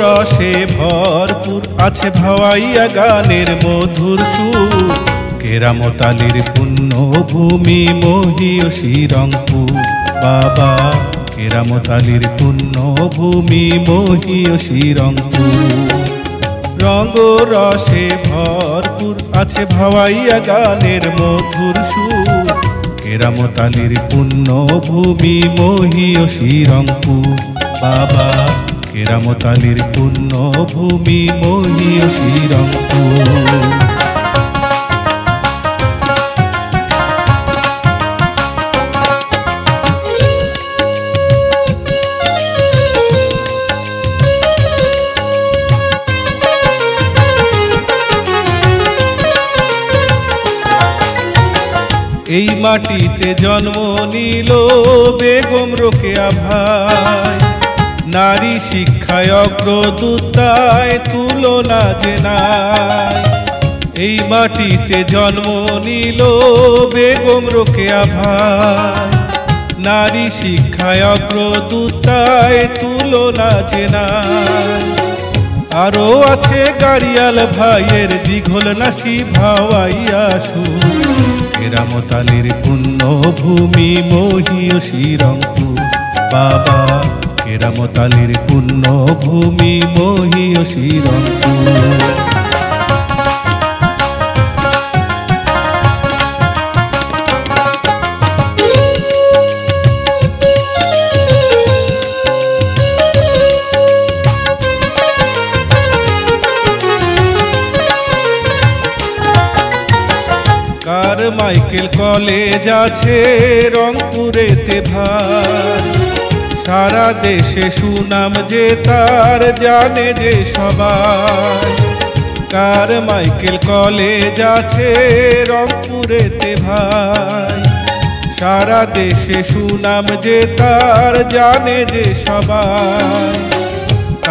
রসে ভরপুর আছে ভাওয়াইয়া গানের মধুর সুর। কেরামতালির পুণ্যভূমি মহিয়সী রংপুর বাবা, কেরামতালির পুণ্যভূমি মহিয়সী রংপুর। রসে ভরপুর আছে ভাওয়াইয়া গানের মধুর সুর। কেরামতালির পুণ্যভূমি মহিয়সী রংপুর বাবা, কেরামতালির পুণ্যভূমি মহিয়সী রংপুর। এই মাটিতে জন্ম নিল বেগম রোকেয়া ভাই, নারী শিক্ষায় অগ্রদূতায় তুলনা যে নাই। এই মাটিতে জন্ম নিল বেগম রোকেয়া ভাই, নারী শিক্ষায় অগ্রদূতায় তুলনা যে নাই। আরো আছে গাড়িয়াল ভাইয়ের দিঘল নাসি ভাওয়াইয়া সুর। কেরামতালির পুণ্যভূমি মহিয়সী রংপুর বাবা, কেরামতালির পুণ্যভূমি মহিয়সী রংপুর। কারমাইকেল কলেজ আছে রংপুরেতে ভাই, সারা দেশে সুনাম যে তার জানে যে সবাই। কারমাইকেল কলেজ আছে রংপুরেতে ভাই, সারা দেশে সুনাম যে তার জানে যে সবাই।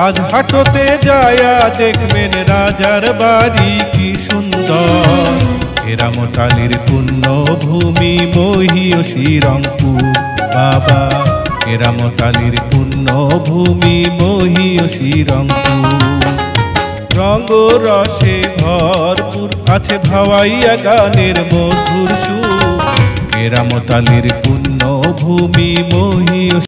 আজ হাটতে যায়া দেখবেন রাজার বাড়ি কি সুন্দর। কেরামতালির পুণ্যভূমি মহিয়সী রংপুর বাবা, কেরামতালির পুণ্যভূমি মহিয়সী রংপুর। রসে ভরপুর আছে ভাওয়াইয়া গানের মধুর সুর। কেরামতালির পুণ্যভূমি মহিয়সী